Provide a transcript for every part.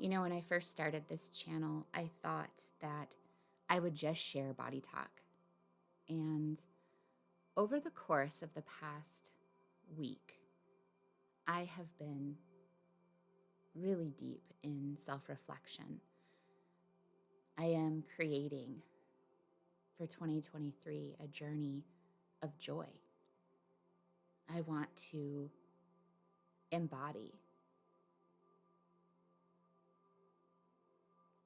When I first started this channel, I thought that I would just share body talk. And over the course of the past week, I have been really deep in self-reflection. I am creating for 2023 a journey of joy. I want to embody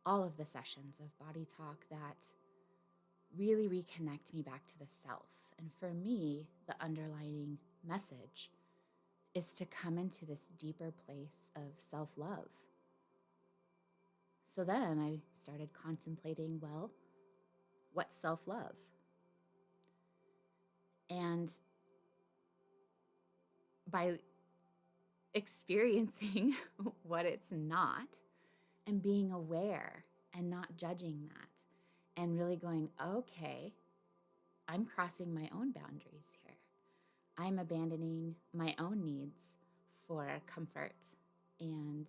all of the sessions of body talk that really reconnect me back to the self. And for me, the underlying message is to come into this deeper place of self-love. So then I started contemplating, well, what's self-love? And by experiencing what it's not and being aware and not judging that and really going, okay, I'm crossing my own boundaries here. I'm abandoning my own needs for comfort. And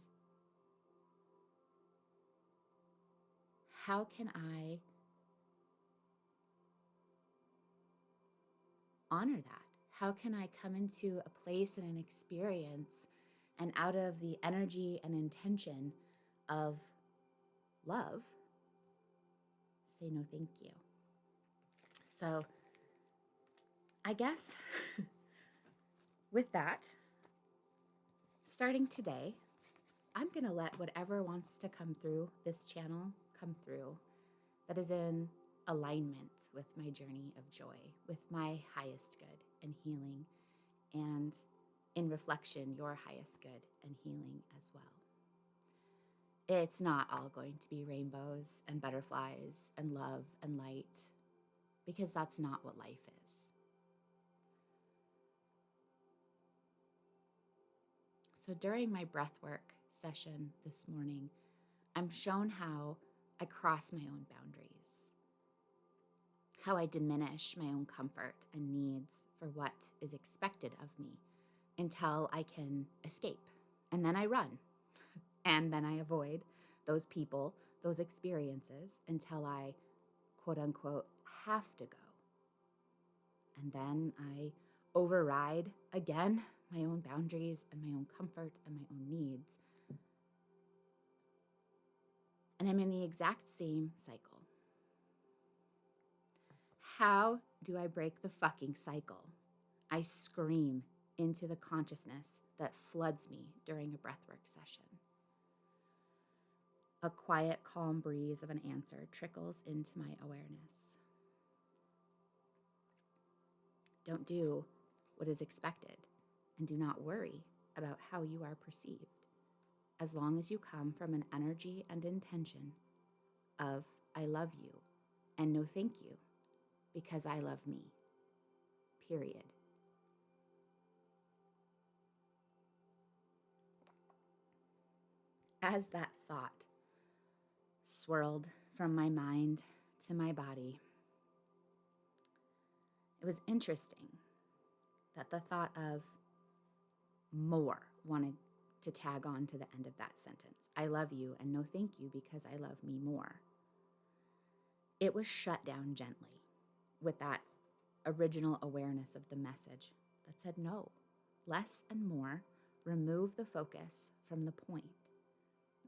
how can I honor that? How can I come into a place and an experience and out of the energy and intention of love, say no thank you? So I guess with that, starting today, I'm going to let whatever wants to come through this channel come through that is in alignment with my journey of joy, with my highest good and healing, and in reflection, your highest good and healing as well. It's not all going to be rainbows and butterflies and love and light, because that's not what life is. So during my breathwork session this morning, I'm shown how I cross my own boundaries, how I diminish my own comfort and needs for what is expected of me until I can escape. And then I run. And then I avoid those people, those experiences until I, quote unquote, have to go. And then I override again my own boundaries and my own comfort and my own needs. And I'm in the exact same cycle. How do I break the fucking cycle? I scream into the consciousness that floods me during a breathwork session. A quiet, calm breeze of an answer trickles into my awareness. Don't do what is expected, and do not worry about how you are perceived, as long as you come from an energy and intention of I love you and no thank you, because I love me, period. As that thought swirled from my mind to my body, it was interesting that the thought of more wanted to tag on to the end of that sentence. I love you and no thank you because I love me more. It was shut down gently with that original awareness of the message that said no, less and more, remove the focus from the point.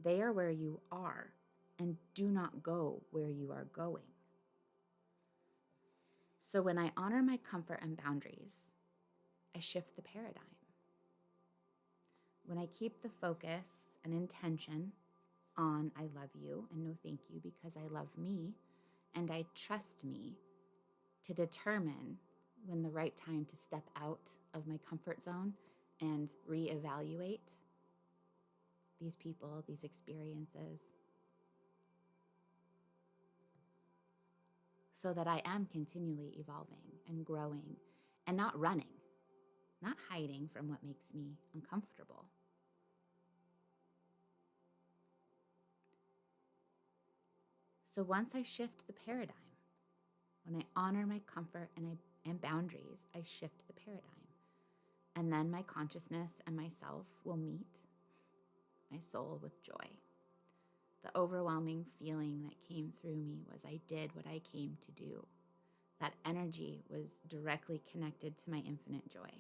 They are where you are, and do not go where you are going. So when I honor my comfort and boundaries, I shift the paradigm. When I keep the focus and intention on I love you and no thank you because I love me, and I trust me to determine when the right time to step out of my comfort zone and reevaluate these people, these experiences, so that I am continually evolving and growing and not running, not hiding from what makes me uncomfortable. So once I shift the paradigm, when I honor my comfort and boundaries, I shift the paradigm. And then my consciousness and myself will meet, my soul with joy. The overwhelming feeling that came through me was I did what I came to do. That energy was directly connected to my infinite joy.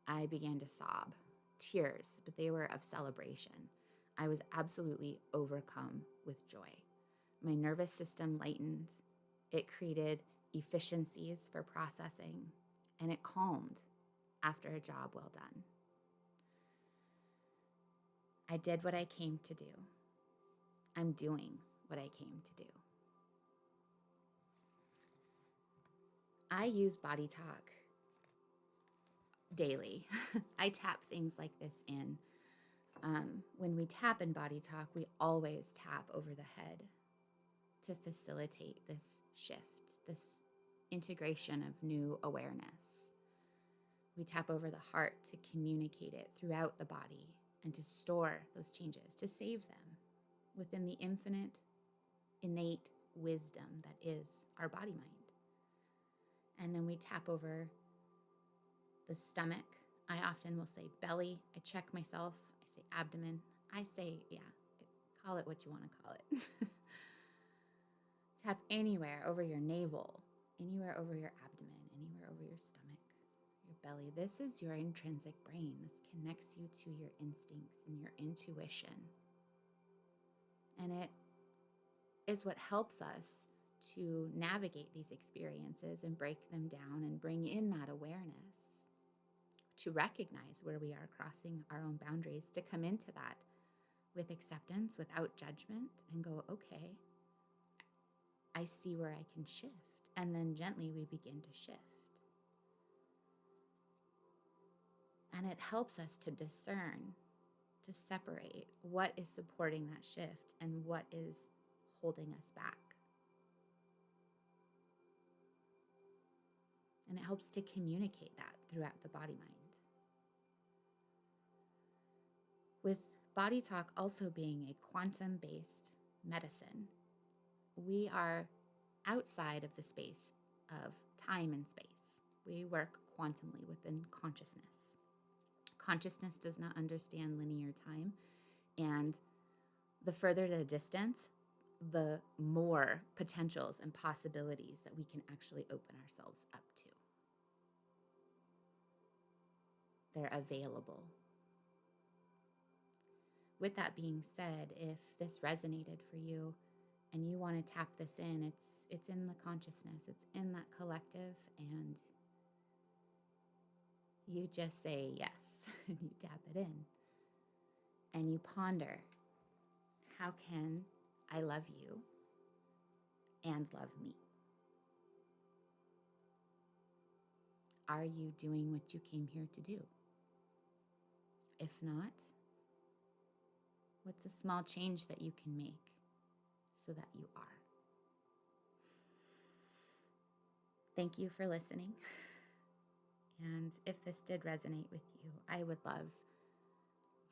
I began to sob, tears, but they were of celebration. I was absolutely overcome with joy. My nervous system lightened. It created efficiencies for processing, and it calmed after a job well done. I did what I came to do. I'm doing what I came to do. I use body talk daily. I tap things like this in. When we tap in body talk, we always tap over the head to facilitate this shift, this integration of new awareness. We tap over the heart to communicate it throughout the body and to store those changes, to save them within the infinite, innate wisdom that is our body mind. And then we tap over the stomach. I often will say belly. I check myself. I say abdomen. I say, call it what you want to call it. Tap anywhere over your navel, anywhere over your abdomen, anywhere over your stomach, your belly. This is your intrinsic brain. This connects you to your instincts and your intuition. And it is what helps us to navigate these experiences and break them down and bring in that awareness, to recognize where we are crossing our own boundaries, to come into that with acceptance, without judgment, and go, okay, I see where I can shift. And then gently we begin to shift. And it helps us to discern, to separate what is supporting that shift and what is holding us back. And it helps to communicate that throughout the body mind. With body talk also being a quantum-based medicine, we are outside of the space of time and space. We work quantumly within consciousness. Consciousness does not understand linear time, and the further the distance, the more potentials and possibilities that we can actually open ourselves up to. They're available. With that being said, if this resonated for you and you want to tap this in, it's in the consciousness, it's in that collective, and you just say yes and you tap it in and you ponder, how can I love you and love me? Are you doing what you came here to do? If not, what's a small change that you can make so that you are? Thank you for listening. And if this did resonate with you, I would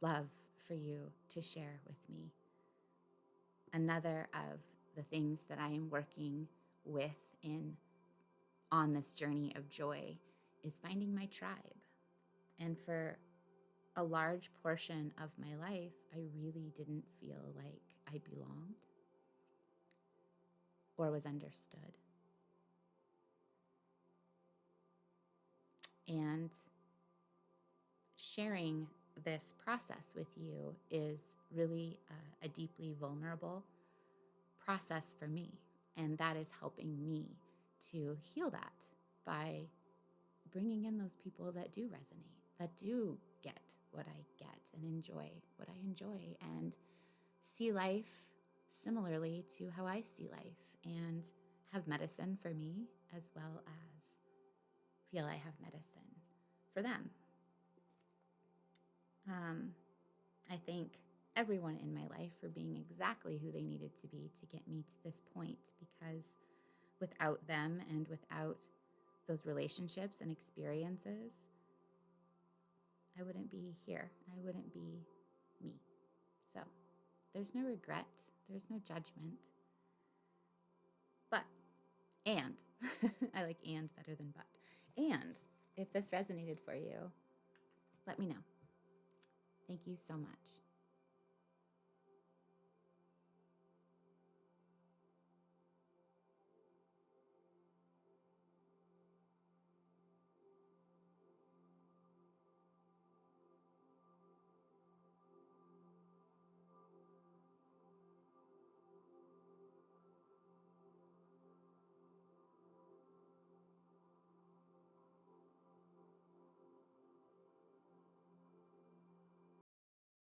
love for you to share with me. Another of the things that I am working with on this journey of joy is finding my tribe. And for a large portion of my life, I really didn't feel like I belonged or was understood. And sharing this process with you is really a deeply vulnerable process for me. And that is helping me to heal that by bringing in those people that do resonate, that do get what I get and enjoy what I enjoy and see life similarly to how I see life and have medicine for me as well as feel I have medicine for them. I thank everyone in my life for being exactly who they needed to be to get me to this point, because without them and without those relationships and experiences, I wouldn't be here. I wouldn't be me. So there's no regret. There's no judgment. But, and, I like and better than but. And if this resonated for you, let me know. Thank you so much.